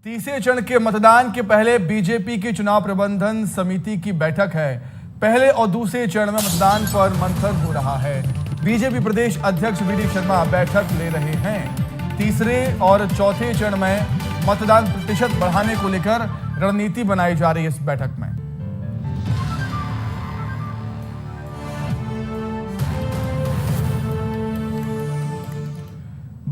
तीसरे चरण के मतदान के पहले बीजेपी की चुनाव प्रबंधन समिति की बैठक है। पहले और दूसरे चरण में मतदान पर मंथन हो रहा है। बीजेपी प्रदेश अध्यक्ष वी डी शर्मा बैठक ले रहे हैं। तीसरे और चौथे चरण में मतदान प्रतिशत बढ़ाने को लेकर रणनीति बनाई जा रही है इस बैठक में।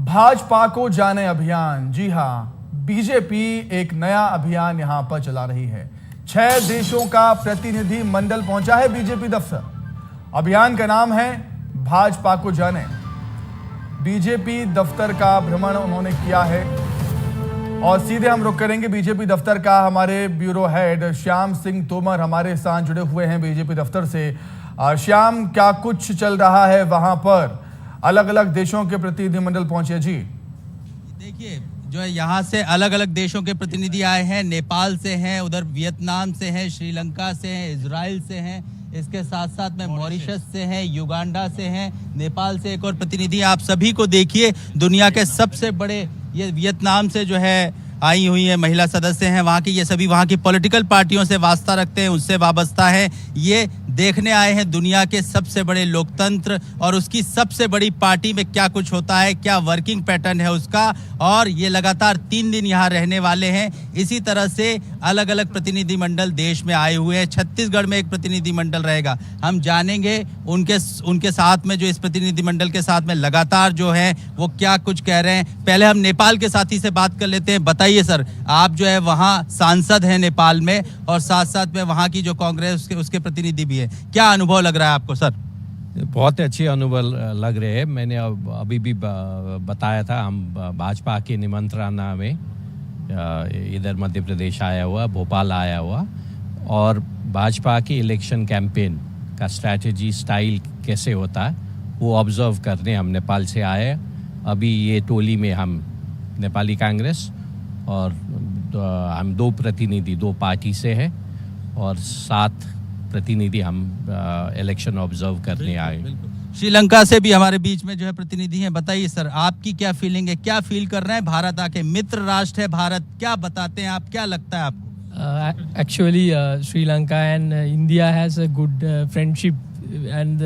भाजपा को जाने अभियान। जी हां, बीजेपी एक नया अभियान यहां पर चला रही है। 6 देशों का प्रतिनिधि मंडल पहुंचा है बीजेपी दफ्तर। अभियान का नाम है भाजपा को जाने। बीजेपी दफ्तर का भ्रमण उन्होंने किया है और सीधे हम रुख करेंगे बीजेपी दफ्तर का। हमारे ब्यूरो हेड श्याम सिंह तोमर हमारे साथ जुड़े हुए हैं बीजेपी दफ्तर से। श्याम, क्या कुछ चल रहा है वहां पर? अलग अलग देशों के प्रतिनिधिमंडल पहुंचे। जी देखिए, जो है यहाँ से अलग अलग देशों के प्रतिनिधि आए हैं। नेपाल से हैं, उधर वियतनाम से हैं, श्रीलंका से हैं, इजराइल से हैं, इसके साथ साथ में मॉरिशस से हैं, युगांडा से हैं, नेपाल से एक और प्रतिनिधि। आप सभी को देखिए, दुनिया के सबसे बड़े ये वियतनाम से जो है आई हुई है महिला सदस्य हैं वहाँ की। ये सभी वहाँ की पॉलिटिकल पार्टियों से वास्ता रखते हैं, उससे वाबस्ता है। ये देखने आए हैं दुनिया के सबसे बड़े लोकतंत्र और उसकी सबसे बड़ी पार्टी में क्या कुछ होता है, क्या वर्किंग पैटर्न है उसका। और ये लगातार 3 दिन यहाँ रहने वाले हैं। इसी तरह से अलग अलग प्रतिनिधिमंडल देश में आए हुए हैं। छत्तीसगढ़ में एक प्रतिनिधिमंडल रहेगा। हम जानेंगे उनके साथ में, जो इस प्रतिनिधिमंडल के साथ में लगातार जो है वो क्या कुछ कह रहे हैं। पहले हम नेपाल के साथी से बात कर लेते हैं। बताइए सर, आप जो है वहाँ सांसद हैं नेपाल में और साथ साथ में वहाँ की जो कांग्रेस उसके प्रतिनिधि भी है। क्या अनुभव लग रहा है आपको सर? बहुत अच्छे अनुभव लग रहे हैं। मैंने अभी भी बताया था, हम भाजपा के निमंत्रण में इधर मध्य प्रदेश आया हुआ, भोपाल आया हुआ और भाजपा की इलेक्शन कैंपेन का स्ट्रैटेजी स्टाइल कैसे होता है वो ऑब्जर्व करने हम नेपाल से आए। अभी ये टोली में हम नेपाली कांग्रेस और हम 2 प्रतिनिधि 2 पार्टी से हैं और 7 प्रतिनिधि हम इलेक्शन ऑब्जर्व करने आए। श्रीलंका से भी हमारे बीच में जो है प्रतिनिधि हैं। बताइए सर, आपकी क्या फीलिंग है, क्या फील कर रहे हैं? भारत आके, मित्र राष्ट्र है भारत, क्या बताते हैं आप, क्या लगता है आपको? Actually, Sri Lanka and India has a good friendship and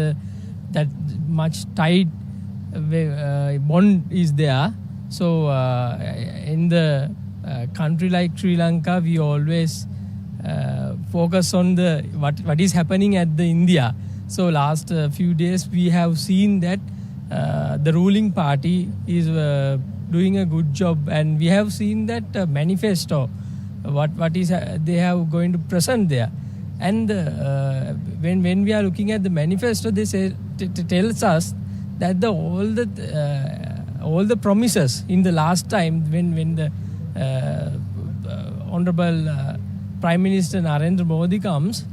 that much tight bond is there. So in the country like Sri Lanka, we always focus on the what is happening at the India. So last few days we have seen that the ruling party is doing a good job, and we have seen that manifesto what is they have going to present there. And when we are looking at the manifesto, they say tells us that all the promises in the last time when the honorable Prime Minister Narendra Modi comes,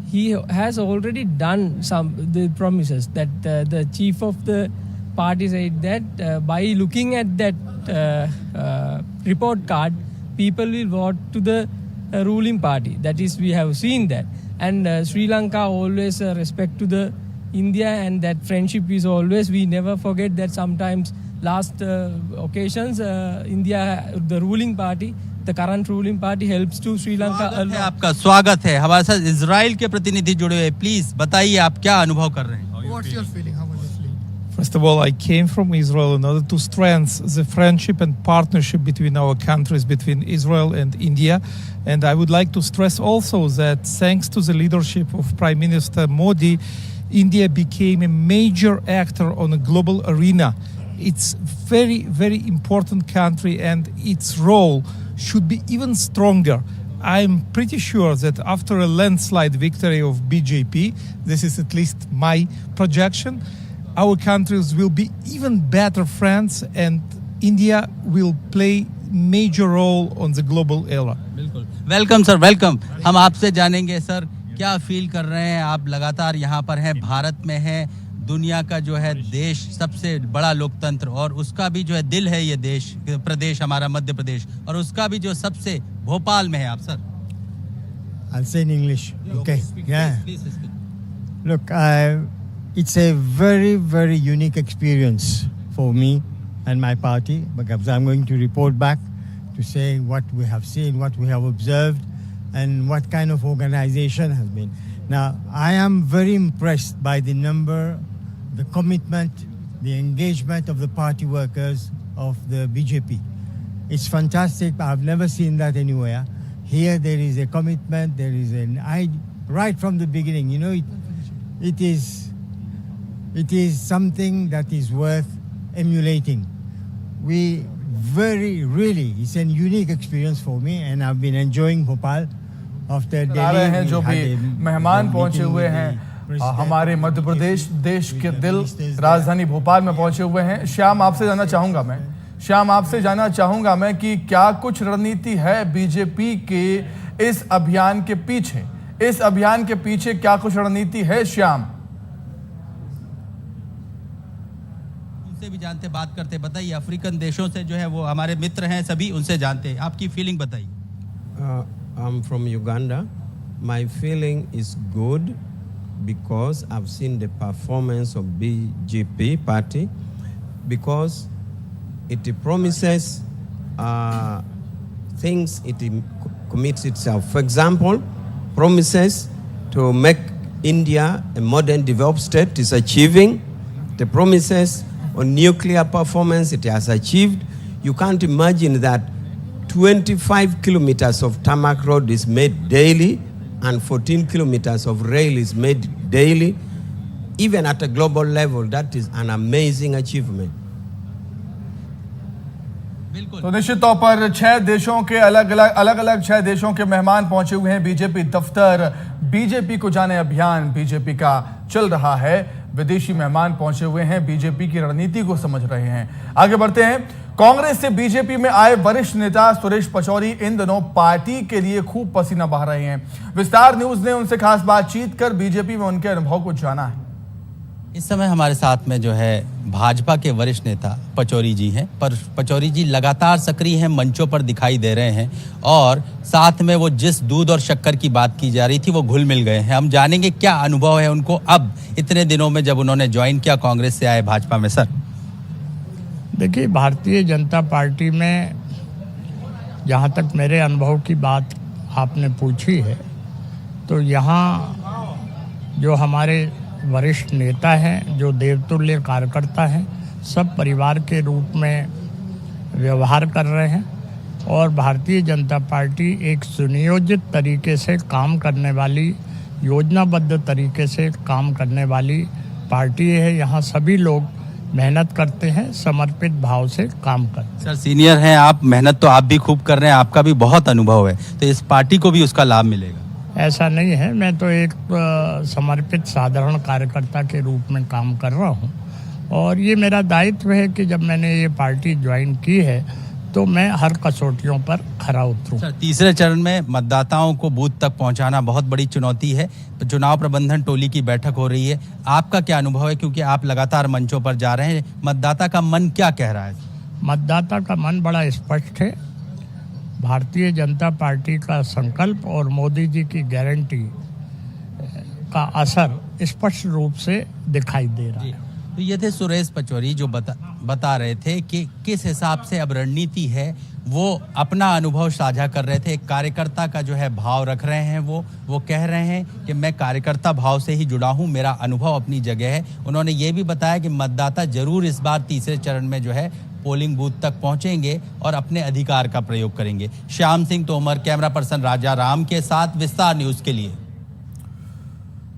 he has already done some the promises that the chief of the party said that by looking at that report card, people will vote to the ruling party. That is, we have seen that. And Sri Lanka always respect to the India, and that friendship is always, we never forget that. Sometimes last occasions India, the ruling party, the current ruling party helps to Sri Lanka a lot. आपका स्वागत है। हमारे साथ Israel के प्रतिनिधि जुड़े हुए। Please बताइए आप क्या अनुभव कर रहे हैं? What's your feeling? How was your feeling? First of all, I came from Israel in order to strengthen the friendship and partnership between our countries, between Israel and India. And I would like to stress also that thanks to the leadership of Prime Minister Modi, India became a major actor on a global arena. It's very, very important country, and its role should be even stronger. I'm pretty sure that after a landslide victory of BJP, this is at least my projection, our countries will be even better friends, and India will play major role on the global era. बिल्कुल, welcome sir, welcome. हम आपसे जानेंगे sir, क्या feel कर रहे हैं आप? लगातार यहाँ पर हैं, भारत में हैं, दुनिया का जो है देश सबसे बड़ा लोकतंत्र और उसका भी जो है दिल है ये देश, प्रदेश हमारा मध्य प्रदेश, और उसका भी जो सबसे भोपाल में है आप sir. I'll say in English. Okay. Yeah. Please speak. Look, it's a very, very unique experience for me and my party, because I'm going to report back to say what we have seen, what we have observed, and what kind of organization has been. Now, I am very impressed by the number, the commitment, the engagement of the party workers of the BJP. It's fantastic. I've never seen that anywhere. Here there is a commitment, there is right from the beginning. You know, it is something that is worth emulating. It's a unique experience for me, and I've been enjoying Bhopal after Delhi. आ रहे हैं जो we had भी a मेहमान पहुंचे meeting हुए with हैं the president हमारे of Madhya Pradesh BJP, देश with के the दिल ministers there. राजधानी भोपाल में पहुंचे हुए हैं। श्याम आपसे जानना चाहूंगा मैं कि क्या कुछ रणनीति है बीजेपी के इस अभियान के पीछे क्या कुछ रणनीति है श्याम? उनसे भी जानते, बात करते, बताइए। अफ्रीकन देशों से जो है वो हमारे मित्र हैं, सभी उनसे जानते हैं, आपकी फीलिंग बताइए। I'm from Uganda. My feeling is good because I've seen the performance of BJP party, because it promises things, it commits itself. For example, promises to make India a modern developed state is achieving. The promises on nuclear performance it has achieved. You can't imagine that 25 kilometers of tarmac road is made daily and 14 kilometers of rail is made daily. Even at a global level, that is an amazing achievement. तो निश्चित तौर पर 6 देशों के अलग-अलग 6 देशों के मेहमान पहुंचे हुए हैं बीजेपी दफ्तर। बीजेपी को जाने अभियान बीजेपी का चल रहा है। विदेशी मेहमान पहुंचे हुए हैं, बीजेपी की रणनीति को समझ रहे हैं। आगे बढ़ते हैं। कांग्रेस से बीजेपी में आए वरिष्ठ नेता सुरेश पचौरी इन दिनों पार्टी के लिए खूब पसीना बहा रहे हैं। विस्तार न्यूज ने उनसे खास बातचीत कर बीजेपी में उनके अनुभव को जाना है। इस समय हमारे साथ में जो है भाजपा के वरिष्ठ नेता पचौरी जी हैं। पर पचौरी जी लगातार सक्रिय हैं, मंचों पर दिखाई दे रहे हैं और साथ में वो जिस दूध और शक्कर की बात की जा रही थी वो घुल मिल गए हैं। हम जानेंगे क्या अनुभव है उनको अब इतने दिनों में जब उन्होंने ज्वाइन किया कांग्रेस से आए भाजपा में। सर देखिए, भारतीय जनता पार्टी में जहाँ तक मेरे अनुभव की बात आपने पूछी है, तो यहाँ जो हमारे वरिष्ठ नेता हैं, जो देवतुल्य कार्यकर्ता हैं, सब परिवार के रूप में व्यवहार कर रहे हैं और भारतीय जनता पार्टी एक सुनियोजित तरीके से काम करने वाली, योजनाबद्ध तरीके से काम करने वाली पार्टी है। यहाँ सभी लोग मेहनत करते हैं, समर्पित भाव से काम करते हैं। सर सीनियर हैं आप, मेहनत तो आप भी खूब कर रहे हैं, आपका भी बहुत अनुभव है, तो इस पार्टी को भी उसका लाभ मिलेगा? ऐसा नहीं है, मैं तो एक समर्पित साधारण कार्यकर्ता के रूप में काम कर रहा हूं और ये मेरा दायित्व है कि जब मैंने ये पार्टी ज्वाइन की है तो मैं हर कसौटियों पर खरा उतरूं। सर तीसरे चरण में मतदाताओं को बूथ तक पहुंचाना बहुत बड़ी चुनौती है। चुनाव प्रबंधन टोली की बैठक हो रही है, आपका क्या अनुभव है, क्योंकि आप लगातार मंचों पर जा रहे हैं, मतदाता का मन क्या कह रहा है? मतदाता का मन बड़ा स्पष्ट है। भारतीय जनता पार्टी का संकल्प और मोदी जी की गारंटी का असर स्पष्ट रूप से दिखाई दे रहा है। तो ये थे सुरेश पचौरी जो बता रहे थे कि किस हिसाब से अब रणनीति है, वो अपना अनुभव साझा कर रहे थे। एक कार्यकर्ता का जो है भाव रख रहे हैं, वो कह रहे हैं कि मैं कार्यकर्ता भाव से ही जुड़ा हूं, मेरा अनुभव अपनी जगह है। उन्होंने ये भी बताया कि मतदाता जरूर इस बार तीसरे चरण में जो है पोलिंग बूथ तक पहुंचेंगे और अपने अधिकार का प्रयोग करेंगे। श्याम सिंह तोमर, कैमरा पर्सन राजा राम के साथ, विस्तार न्यूज के लिए।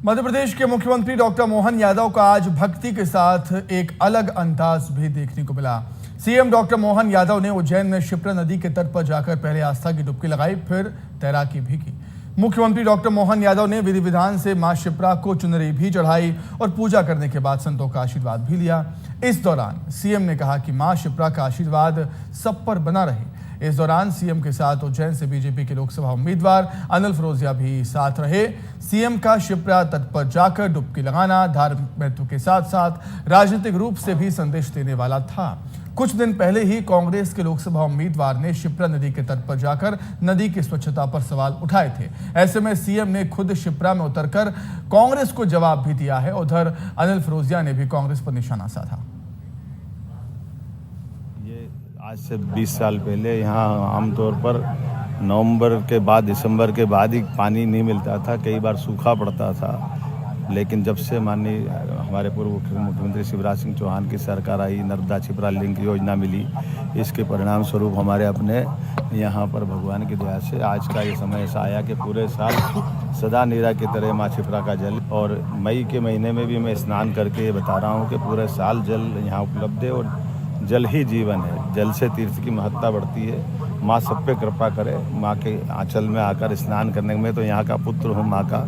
मध्य प्रदेश के मुख्यमंत्री डॉक्टर मोहन यादव का आज भक्ति के साथ एक अलग अंदाज भी देखने को मिला। सीएम डॉक्टर मोहन यादव ने उज्जैन में क्षिप्रा नदी के तट पर जाकर पहले आस्था की डुबकी लगाई, फिर तैराकी भी की। मुख्यमंत्री डॉक्टर मोहन यादव ने विधि विधान से मां क्षिप्रा को चुनरी भी चढ़ाई और पूजा करने के बाद संतों का आशीर्वाद भी लिया। इस दौरान सीएम ने कहा कि मां क्षिप्रा का आशीर्वाद सब पर बना रहे। इस दौरान सीएम के साथ उज्जैन से बीजेपी के लोकसभा उम्मीदवार अनिल फिरोजिया भी साथ रहे। सीएम का क्षिप्रा तट पर जाकर डुबकी लगाना धार्मिक महत्व के साथ साथ राजनीतिक रूप से भी संदेश देने वाला था। कुछ दिन पहले ही कांग्रेस के लोकसभा उम्मीदवार ने क्षिप्रा नदी के तट पर जाकर नदी की स्वच्छता पर सवाल उठाए थे। ऐसे में सीएम ने खुद क्षिप्रा में उतरकर कांग्रेस को जवाब भी दिया है। उधर अनिल फिरोजिया ने भी कांग्रेस पर निशाना साधा। आज से 20 साल पहले यहाँ आमतौर पर नवंबर के बाद दिसंबर के बाद ही पानी नहीं मिलता था, कई बार सूखा पड़ता था। लेकिन जब से माननीय हमारे पूर्व मुख्यमंत्री शिवराज सिंह चौहान की सरकार आई, नर्मदा छिपरा लिंक योजना मिली, इसके परिणाम स्वरूप हमारे अपने यहाँ पर भगवान की दया से आज का ये समय ऐसा आया कि पूरे साल सदा नीरा की तरह माँ छिपरा का जल, और मई के महीने में भी मैं स्नान करके बता रहा हूँ कि पूरे साल जल यहाँ उपलब्ध है और जल ही जीवन है। जल से तीर्थ की महत्ता बढ़ती है। माँ सब पे कृपा करे। माँ के आंचल में आकर स्नान करने में, तो यहाँ का पुत्र हूँ माँ का,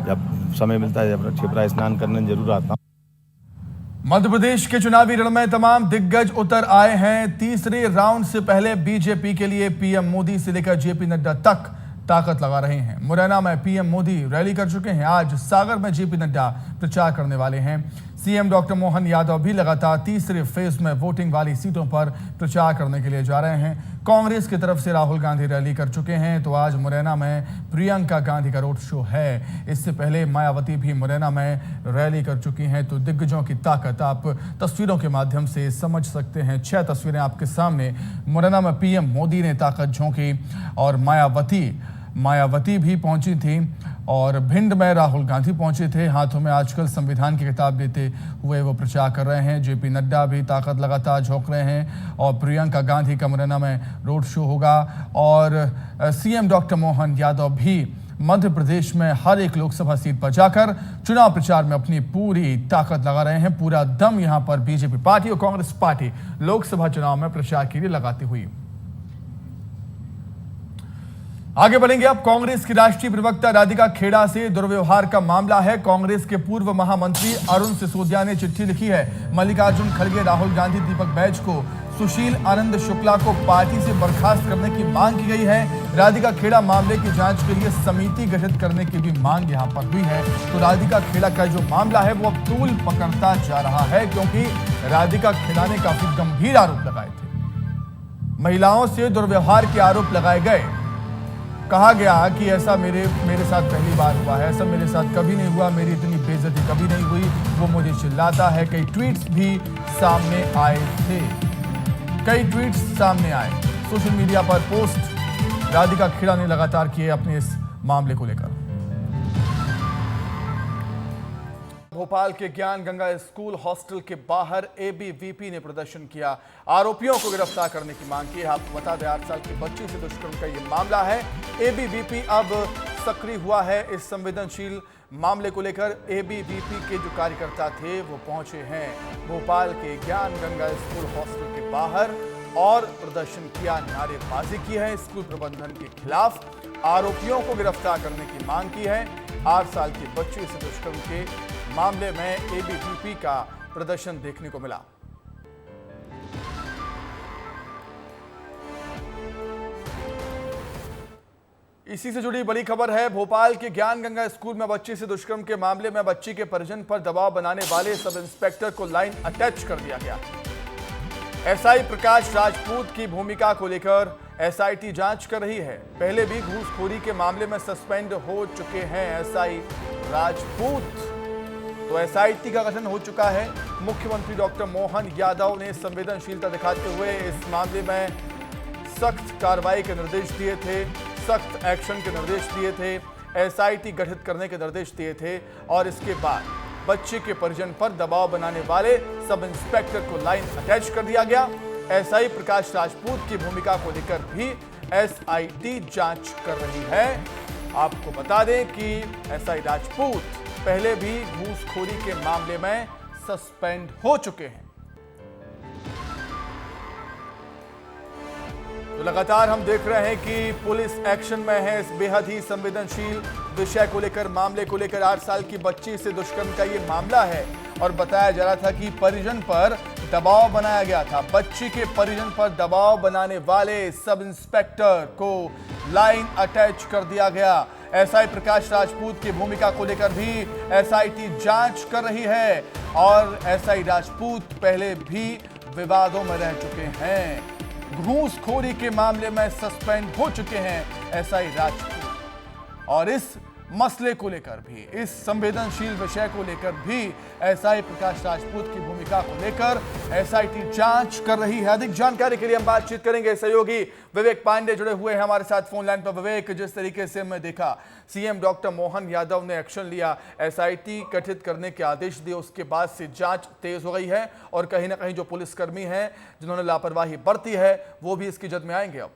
जब समय मिलता है जब छिपरा स्नान करने जरूर आता हूँ। मध्य प्रदेश के चुनावी रण में तमाम दिग्गज उतर आए हैं। तीसरे राउंड से पहले बीजेपी के लिए पीएम मोदी से लेकर जेपी नड्डा तक ताकत लगा रहे हैं। मुरैना में पीएम मोदी रैली कर चुके हैं। आज सागर में जेपी नड्डा प्रचार करने वाले हैं। सीएम डॉक्टर मोहन यादव भी लगातार तीसरे फेज में वोटिंग वाली सीटों पर प्रचार करने के लिए जा रहे हैं। कांग्रेस की तरफ से राहुल गांधी रैली कर चुके हैं, तो आज मुरैना में प्रियंका गांधी का रोड शो है। इससे पहले मायावती भी मुरैना में रैली कर चुकी हैं। तो दिग्गजों की ताकत आप तस्वीरों के माध्यम से समझ सकते हैं। 6 तस्वीरें आपके सामने। मुरैना में पीएम मोदी ने ताकत झोंकी और मायावती भी पहुंची थी, और भिंड में राहुल गांधी पहुंचे थे। हाथों में आजकल संविधान की किताब लेते हुए वो प्रचार कर रहे हैं। जेपी नड्डा भी ताकत लगातार झोंक रहे हैं, और प्रियंका गांधी का मुरैना में रोड शो होगा। और सीएम डॉक्टर मोहन यादव भी मध्य प्रदेश में हर एक लोकसभा सीट पर जाकर चुनाव प्रचार में अपनी पूरी ताकत लगा रहे हैं। पूरा दम यहां पर बीजेपी पार्टी और कांग्रेस पार्टी लोकसभा चुनाव में प्रचार के लिए लगाती हुई। आगे बढ़ेंगे अब। कांग्रेस की राष्ट्रीय प्रवक्ता राधिका खेड़ा से दुर्व्यवहार का मामला है। कांग्रेस के पूर्व महामंत्री अरुण सिसोदिया ने चिट्ठी लिखी है। मल्लिकार्जुन खड़गे, राहुल गांधी, दीपक बैज को सुशील आनंद शुक्ला को पार्टी से बर्खास्त करने की मांग की गई है। राधिका खेड़ा मामले की जांच के लिए समिति गठित करने की भी मांग यहां पर हुई है। तो राधिका खेड़ा का जो मामला है वो अब तूल पकड़ता जा रहा है, क्योंकि राधिका खेड़ा ने काफी गंभीर आरोप लगाए थे। महिलाओं से दुर्व्यवहार के आरोप लगाए गए। कहा गया कि ऐसा मेरे साथ पहली बार हुआ है, ऐसा मेरे साथ कभी नहीं हुआ, मेरी इतनी बेइज्जती कभी नहीं हुई, वो मुझे चिल्लाता है। कई ट्वीट्स भी सामने आए थे। सोशल मीडिया पर पोस्ट राधिका खेड़ा ने लगातार किए अपने इस मामले को लेकर। भोपाल के ज्ञान गंगा स्कूल हॉस्टल के बाहर एबीवीपी ने प्रदर्शन किया। आरोपियों को गिरफ्तार करने की मांग की है। आपको बता दें 8 साल की बच्ची से दुष्कर्म का ये मामला है। एबीवीपी अब सक्रिय हुआ है इस संवेदनशील मामले को लेकर। एबीवीपी के जो कार्यकर्ता थे वो पहुंचे हैं भोपाल के ज्ञान गंगा स्कूल हॉस्टल के बाहर और प्रदर्शन किया, नारेबाजी की है स्कूल प्रबंधन के खिलाफ। आरोपियों को गिरफ्तार करने की मांग की है। 8 साल की बच्ची से दुष्कर्म के मामले में एबीवीपी का प्रदर्शन देखने को मिला। इसी से जुड़ी बड़ी खबर है। भोपाल के ज्ञान गंगा स्कूल में बच्ची से दुष्कर्म के मामले में बच्ची के परिजन पर दबाव बनाने वाले सब इंस्पेक्टर को लाइन अटैच कर दिया गया। एसआई प्रकाश राजपूत की भूमिका को लेकर एसआईटी जांच कर रही है। पहले भी घूसखोरी के मामले में सस्पेंड हो चुके हैं एसआई राजपूत। तो एसआईटी का गठन हो चुका है। मुख्यमंत्री डॉक्टर मोहन यादव ने संवेदनशीलता दिखाते हुए इस मामले में सख्त कार्रवाई के निर्देश दिए थे, सख्त एक्शन के निर्देश दिए थे, एसआईटी गठित करने के निर्देश दिए थे। और इसके बाद बच्चे के परिजन पर दबाव बनाने वाले सब इंस्पेक्टर को लाइन अटैच कर दिया गया। एसआई प्रकाश राजपूत की भूमिका को लेकर भी एसआईटी जांच कर रही है। आपको बता दें कि एसआई राजपूत पहले भी घूसखोरी के मामले में सस्पेंड हो चुके हैं। तो लगातार हम देख रहे हैं कि पुलिस एक्शन में है इस बेहद ही संवेदनशील विषय को लेकर, मामले को लेकर। 8 साल की बच्ची से दुष्कर्म का ये मामला है और बताया जा रहा था कि परिजन पर दबाव बनाया गया था। बच्ची के परिजन पर दबाव बनाने वाले सब इंस्पेक्टर को लाइन अटैच कर दिया गया। एसआई प्रकाश राजपूत की भूमिका को लेकर भी एसआईटी जांच कर रही है और एसआई राजपूत पहले भी विवादों में रह चुके हैं। घूसखोरी के मामले में सस्पेंड हो चुके हैं एसआई राजपूत। और इस मसले को लेकर भी, इस संवेदनशील विषय को लेकर भी एसआई प्रकाश राजपूत की भूमिका को लेकर एसआईटी जांच कर रही है। अधिक जानकारी के लिए हम बातचीत करेंगे। सहयोगी विवेक पांडे जुड़े हुए हैं हमारे साथ फोन लाइन पर। विवेक, जिस तरीके से मैं देखा सीएम डॉक्टर मोहन यादव ने एक्शन लिया, एसआईटी गठित करने के आदेश दिए, उसके बाद से जांच तेज हो गई है और कहीं ना कहीं जो पुलिसकर्मी हैं जिन्होंने लापरवाही बरती है वो भी इसकी जद में आएंगे। अब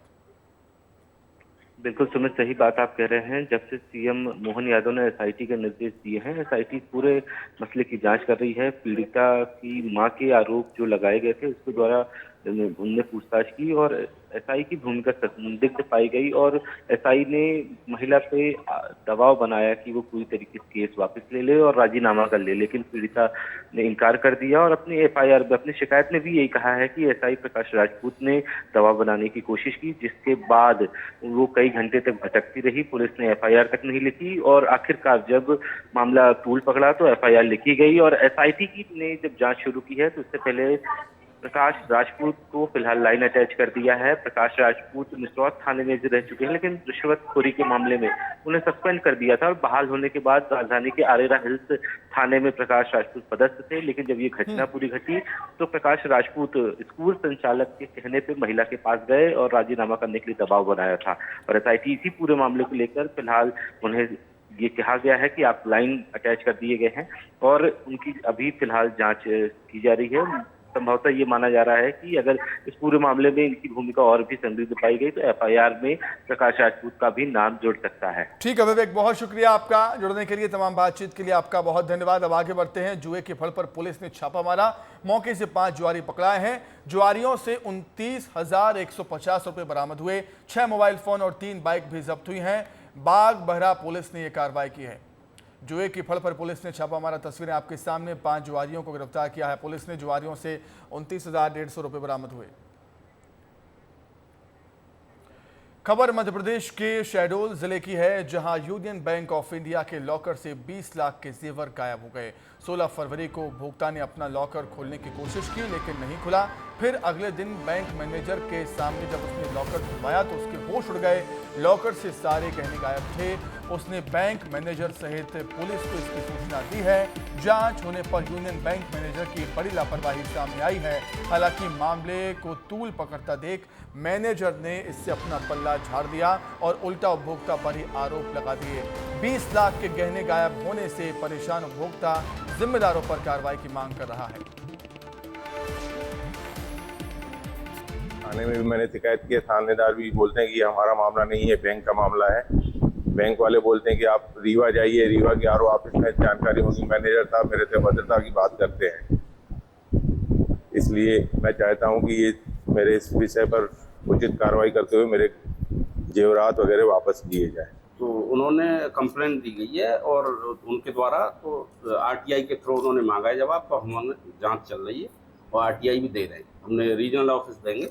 बिल्कुल सुमित, सही बात आप कह रहे हैं। जब से सीएम मोहन यादव ने एसआईटी के निर्देश दिए हैं, एसआईटी पूरे मसले की जांच कर रही है। पीड़िता की मां के आरोप जो लगाए गए थे उसके द्वारा उनने पूछताछ की और एसआई की भूमिका संदिग्ध पाई गई और एसआई ने महिला पे दबाव बनाया कि वो पूरी तरीके से केस वापस ले ले और राजीनामा कर ले, लेकिन पीड़िता ने इनकार कर दिया और अपनी एफआईआर में, अपनी शिकायत में भी यही कहा है कि एसआई प्रकाश राजपूत ने दबाव बनाने की कोशिश की, जिसके बाद वो कई घंटे तक भटकती रही। पुलिस ने एफआईआर तक नहीं लिखी और आखिरकार जब मामला तूल पकड़ा तो एफआईआर लिखी गई और एसआईटी ने जब जांच शुरू की है तो उससे पहले प्रकाश राजपूत को फिलहाल लाइन अटैच कर दिया है। प्रकाश राजपूत मिसरौद थाने में रह चुके हैं, लेकिन रिश्वतखोरी के मामले में उन्हें सस्पेंड कर दिया था और बहाल होने के बाद राजधानी के आरेरा हिल्स थाने में प्रकाश राजपूत पदस्थ थे। लेकिन जब ये घटना पूरी घटी तो प्रकाश राजपूत स्कूल संचालक के कहने पर महिला के पास गए और राजीनामा करने के लिए दबाव बनाया था और एसआईटी इसी पूरे मामले को लेकर फिलहाल उन्हें ये कहा गया है कि आप लाइन अटैच कर दिए गए हैं और उनकी अभी फिलहाल जांच की जा रही है। संभवतः ये माना जा रहा है कि अगर इस पूरे मामले में इनकी भूमिका और भी संदिग्ध पाई गई तो एफआईआर में प्रकाश राजपूत का भी नाम जुड़ सकता है। ठीक है विवेक, बहुत शुक्रिया आपका जुड़ने के लिए, तमाम बातचीत के लिए आपका बहुत धन्यवाद। अब आगे बढ़ते हैं। जुए के फल पर पुलिस ने छापा मारा, मौके से 5 जुआरी पकड़ाए हैं। जुआरियों से 29,150 रुपए बरामद हुए, 6 मोबाइल फोन और 3 बाइक भी जब्त हुई हैं। बाग बहरा पुलिस ने यह कार्रवाई की है। जुए की फल पर पुलिस ने छापा मारा, तस्वीरें आपके सामने। 5 जुआरियों को गिरफ्तार किया है पुलिस ने। जुआरियों से 29,150 रुपए बरामद हुए। खबर मध्य प्रदेश के शहडोल जिले की है, जहां यूनियन बैंक ऑफ इंडिया के लॉकर से 20 लाख के जेवर गायब हो गए। 16 फरवरी को उपभोक्ता ने अपना लॉकर खोलने की कोशिश की लेकिन नहीं खुला। फिर अगले दिन बैंक मैनेजर के सामने जब उसने लॉकर खुलवाया तो उसके होश उड़ गए। लॉकर से सारे गहने गायब थे। उसने बैंक मैनेजर सहित पुलिस को इसकी सूचना दी है। जांच होने पर यूनियन बैंक मैनेजर की बड़ी लापरवाही सामने आई है। हालांकि मामले को तूल पकड़ता देख मैनेजर ने इससे अपना पल्ला झाड़ दिया और उल्टा उपभोक्ता पर ही आरोप लगा दिए। 20 लाख के गहने गायब होने से परेशान उपभोक्ता जिम्मेदारों पर कार्रवाई की मांग कर रहा है। थाने में भी मैंने शिकायत की, थानेदार भी बोलते हैं कि हमारा मामला नहीं है, बैंक का मामला है। बैंक वाले बोलते हैं कि आप रीवा जाइए, रीवा के आरओ ऑफिस में जानकारी होगी। मैनेजर साहब मेरे से भद्रता की बात करते हैं, इसलिए मैं चाहता हूं कि ये मेरे इस विषय पर उचित कार्रवाई करते हुए मेरे जेवरात वगैरह वापस लिए जाए। तो उन्होंने कंप्लेंट दी गई है और उनके द्वारा तो आरटीआई के थ्रू उन्होंने मांगा है जवाब, तो हमारे जांच चल रही है और आरटीआई भी दे रहे हैं। हमने रीजनल ऑफिस देंगे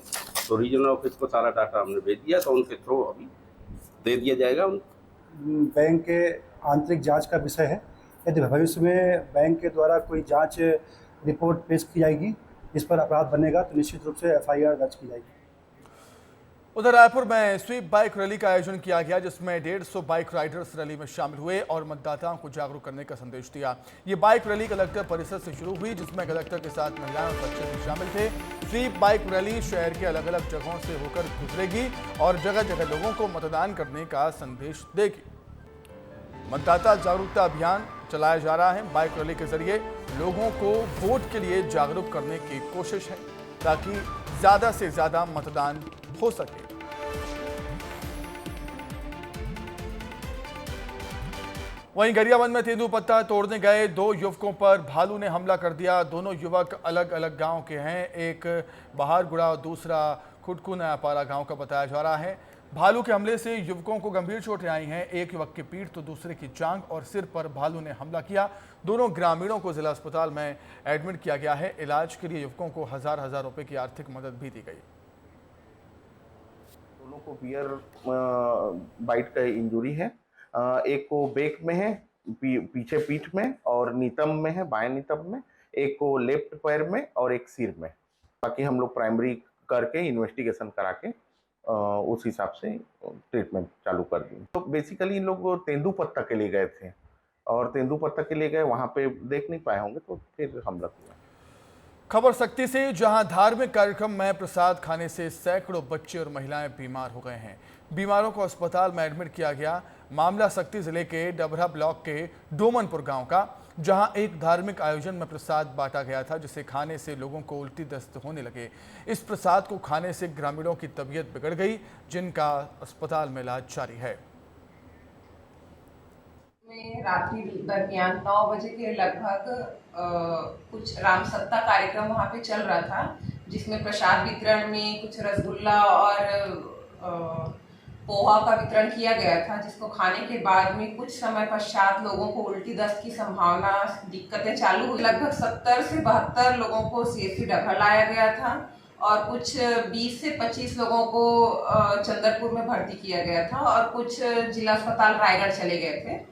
तो रीजनल ऑफिस को सारा डाटा हमने भेज दिया, तो उनके थ्रू अभी दे दिया जाएगा। बैंक के आंतरिक जांच का विषय है। यदि भविष्य में बैंक के द्वारा कोई जांच रिपोर्ट पेश की जाएगी, इस पर अपराध बनेगा तो निश्चित रूप से एफआईआर दर्ज की जाएगी। उधर रायपुर में स्वीप बाइक रैली का आयोजन किया गया, जिसमें 150 बाइक राइडर्स रैली में शामिल हुए और मतदाताओं को जागरूक करने का संदेश दिया। ये बाइक रैली कलेक्टर परिसर से शुरू हुई, जिसमें कलेक्टर के साथ महिलाएं और बच्चे भी शामिल थे। स्वीप बाइक रैली शहर के अलग अलग जगहों से होकर गुजरेगी और जगह जगह लोगों को मतदान करने का संदेश देगी। मतदाता जागरूकता अभियान चलाया जा रहा है। बाइक रैली के जरिए लोगों को वोट के लिए जागरूक करने की कोशिश है ताकि ज्यादा से ज्यादा मतदान हो सके। वहीं गरियाबंद में तेंदुपत्ता तोड़ने गए 2 युवकों पर भालू ने हमला कर दिया। दोनों युवक अलग अलग गांव के हैं, एक बहारगुड़ा और दूसरा खुटकू नयापारा गांव का बताया जा रहा है। भालू के हमले से युवकों को गंभीर चोटें आई हैं। एक युवक की पीठ तो दूसरे की जांघ और सिर पर भालू ने हमला किया। दोनों ग्रामीणों को जिला अस्पताल में एडमिट किया गया है। इलाज के लिए युवकों को हजार रुपए की आर्थिक मदद भी दी गई। दोनों को बियर बाइट का इंजुरी है। एक को बैक में है, पीछे पीठ में और नीतम में है, बाएं नीतम में। एक को लेफ्ट पैर में और एक सिर में। बाकी हम लोग प्राइमरी करके इन्वेस्टिगेशन करा के उस हिसाब से ट्रीटमेंट चालू कर दिए। तो बेसिकली इन लोग तेंदुपत्ता के लिए गए थे और तेंदुपत्ता के लिए गए, वहाँ पे देख नहीं पाए होंगे तो फिर हमला किया। खबर शक्ति से, जहां धार्मिक कार्यक्रम में प्रसाद खाने से सैकड़ों बच्चे और महिलाएं बीमार हो गए हैं। बीमारों को अस्पताल में एडमिट किया गया। मामला शक्ति जिले के डबरा ब्लॉक के डोमनपुर गांव का, जहां एक धार्मिक आयोजन में प्रसाद बांटा गया था, जिसे खाने से लोगों को उल्टी दस्त होने लगे। इस प्रसाद को खाने से ग्रामीणों की तबीयत बिगड़ गई, जिनका अस्पताल में इलाज जारी है। रात्रि दरमियान 9 बजे के लगभग कुछ रामसत्ता कार्यक्रम वहाँ पे चल रहा था, जिसमें प्रसाद वितरण में कुछ रसगुल्ला और पोहा का वितरण किया गया था, जिसको खाने के बाद में कुछ समय पश्चात लोगों को उल्टी दस्त की संभावना, दिक्कतें चालू हुई। लगभग 70 से 72 लोगों को CHC डभर लाया गया था और कुछ 20 से 25 लोगों को चंद्रपुर में भर्ती किया गया था और कुछ जिला अस्पताल रायगढ़ चले गए थे।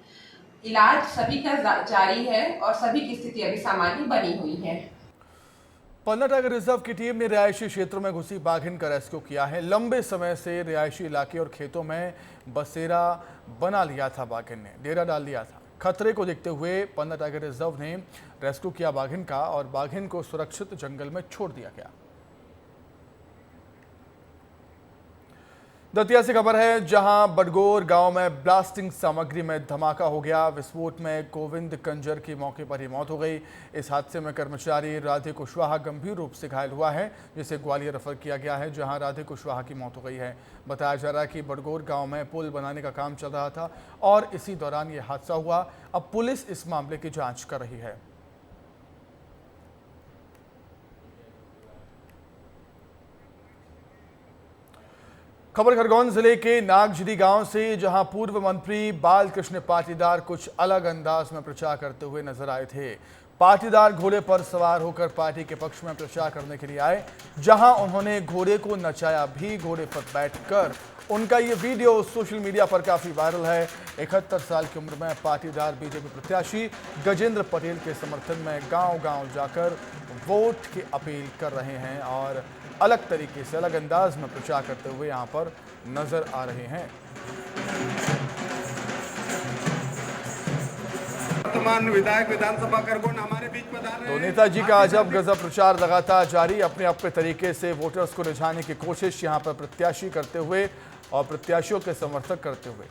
इलाज सभी का जारी है और सभी की स्थिति अभी सामान्य बनी हुई है। पन्ना टाइगर रिजर्व की टीम ने रिहायशी क्षेत्रों में घुसी बाघिन का रेस्क्यू किया है। लंबे समय से रिहायशी इलाके और खेतों में बसेरा बना लिया था बाघिन ने, डेरा डाल लिया था। खतरे को देखते हुए पन्ना टाइगर रिजर्व ने रेस्क्यू किया बाघिन का और बाघिन को सुरक्षित जंगल में छोड़ दिया गया। दतिया से खबर है, जहां बडगोर गांव में ब्लास्टिंग सामग्री में धमाका हो गया। विस्फोट में गोविंद कंजर की मौके पर ही मौत हो गई। इस हादसे में कर्मचारी राधे कुशवाहा गंभीर रूप से घायल हुआ है, जिसे ग्वालियर रेफर किया गया है, जहां राधे कुशवाहा की मौत हो गई है। बताया जा रहा है कि बडगोर गांव में पुल बनाने का काम चल रहा था और इसी दौरान ये हादसा हुआ। अब पुलिस इस मामले की जाँच कर रही है। खबर खरगोन जिले के नागझरी गांव से, जहां पूर्व मंत्री बालकृष्ण पाटीदार कुछ अलग अंदाज में प्रचार करते हुए नजर आए थे। पाटीदार घोड़े पर सवार होकर पार्टी के पक्ष में प्रचार करने के लिए आए, जहां उन्होंने घोड़े को नचाया भी। घोड़े पर बैठकर उनका ये वीडियो सोशल मीडिया पर काफी वायरल है। 71 साल की उम्र में पाटीदार बीजेपी प्रत्याशी गजेंद्र पटेल के समर्थन में गांव-गांव जाकर वोट की अपील कर रहे हैं और अलग तरीके से, अलग अंदाज में प्रचार करते हुए यहां पर नजर आ रहे हैं। वर्तमान विधायक विधानसभा खरगोन हमारे बीच पधारे। तो नेताजी का अजब गजब प्रचार लगातार जारी, अपने तरीके से वोटर्स को रिझाने की कोशिश यहां पर प्रत्याशी करते हुए और प्रत्याशियों के समर्थक करते हुए।